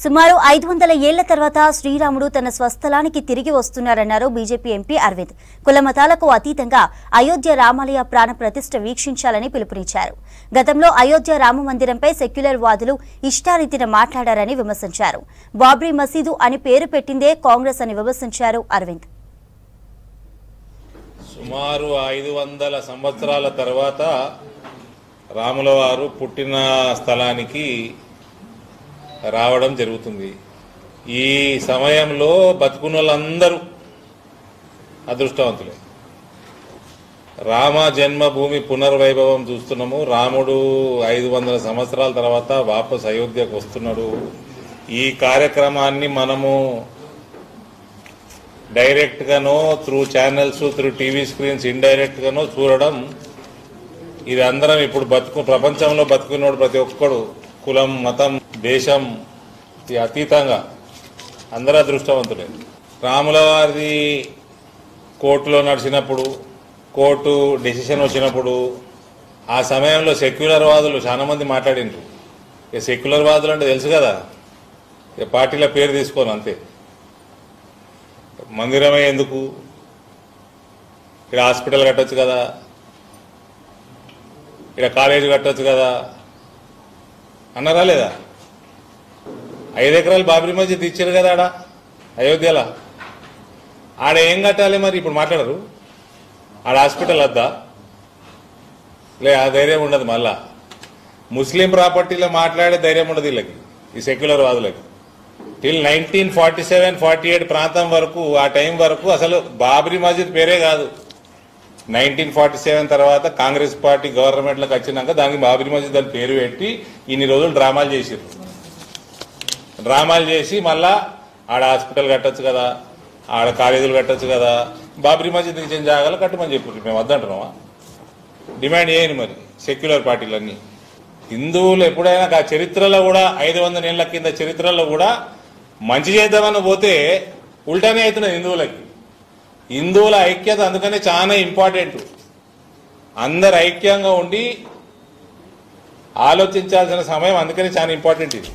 సుమారు 500 ఏళ్ల తర్వాత శ్రీరాముడు తన స్వస్థలానికి తిరిగి వస్తున్నారన్నారు బీజేపీ ఎంపీ అరవింద్. కులమతాలకు అతీతంగా అయోధ్య రామాలయ ప్రాణ ప్రతిష్ఠ వీక్షించాలని పిలుపునిచ్చారు. గతంలో అయోధ్య రామ మందిరంపై సెక్యులర్ వాదులు ఇష్టారీతిన మాట్లాడారని విమర్శించారు. బాబ్రీ మసీదు అని పేరు పెట్టిందే కాంగ్రెస్ అని విమర్శించారు అరవింద్. సుమారు 500 సంవత్సరాల తర్వాత రాముల వారు పుట్టిన స్థలానికి రావడం జరుగుతుంది. ఈ సమయంలో బతుకున్న వాళ్ళందరూ అదృష్టవంతులే. రామ జన్మభూమి పునర్వైభవం చూస్తున్నాము. రాముడు 500 సంవత్సరాల తర్వాత వాపస్ అయోధ్యకు వస్తున్నాడు. ఈ కార్యక్రమాన్ని మనము డైరెక్ట్ గానో through channels through TV screens indirect గానో చూడడం, ఇది అందరం ఇప్పుడు ప్రపంచంలో బతుకున్నాడు ప్రతి ఒక్కడు కులం మతం దేశం అతీతంగా అందరూ అదృష్టవంతులే. రాముల వారి కోర్టులో నడిచినప్పుడు, కోర్టు డెసిషన్ వచ్చినప్పుడు ఆ సమయంలో సెక్యులర్ వాదులు చాలా మంది మాట్లాడిండ్రు. సెక్యులర్ వాదులు అంటే తెలుసు కదా, పార్టీల పేరు తీసుకోను అంతే. మందిరమే ఎందుకు, ఇక్కడ హాస్పిటల్ కట్టొచ్చు కదా, ఇక్కడ కాలేజీ కట్టొచ్చు కదా అన్నారా లేదా? 5 ఎకరాలు బాబ్రీ మస్జిద్ ఇచ్చారు కదా ఆడ అయోధ్యలో. ఆడ ఏం కట్టాలి మరి ఇప్పుడు మాట్లాడరు? ఆడ హాస్పిటల్ వద్దా? ఆ ధైర్యం ఉండదు. మళ్ళా ముస్లిం ప్రాపర్టీలో మాట్లాడే ధైర్యం ఉండదు వీళ్ళకి, ఈ సెక్యులర్ వాదులకి. టిల్ 1947-48 ప్రాంతం వరకు, ఆ టైం వరకు అసలు బాబ్రీ మస్జిద్ పేరే కాదు. 1947 తర్వాత కాంగ్రెస్ పార్టీ గవర్నమెంట్లోకి వచ్చినాక దానికి బాబ్రీ మస్జిద్ అని పేరు పెట్టి ఇన్ని రోజులు డ్రామాలు చేసారు. డ్రామాలు చేసి మళ్ళా ఆడ హాస్పిటల్ కట్టొచ్చు కదా, ఆడ కాలేజీలు కట్టొచ్చు కదా, బాబ్రీ మస్జిద్ ఇచ్చిన జాగాలు కట్టమని చెప్పారు. మేము వద్దంటున్నామా? డిమాండ్ చేయను మరి సెక్యులర్ పార్టీలన్నీ. హిందువులు ఎప్పుడైనా ఆ చరిత్రలో కూడా 500 ఏళ్ల కింద చరిత్రలో కూడా మంచి చేద్దామని పోతే ఉల్టానే అవుతున్నది హిందువులకి. హిందువుల ఐక్యత అందుకనే చాలా ఇంపార్టెంట్. అందరు ఐక్యంగా ఉండి ఆలోచించాల్సిన సమయం అందుకనే చాలా ఇంపార్టెంట్ ఇది.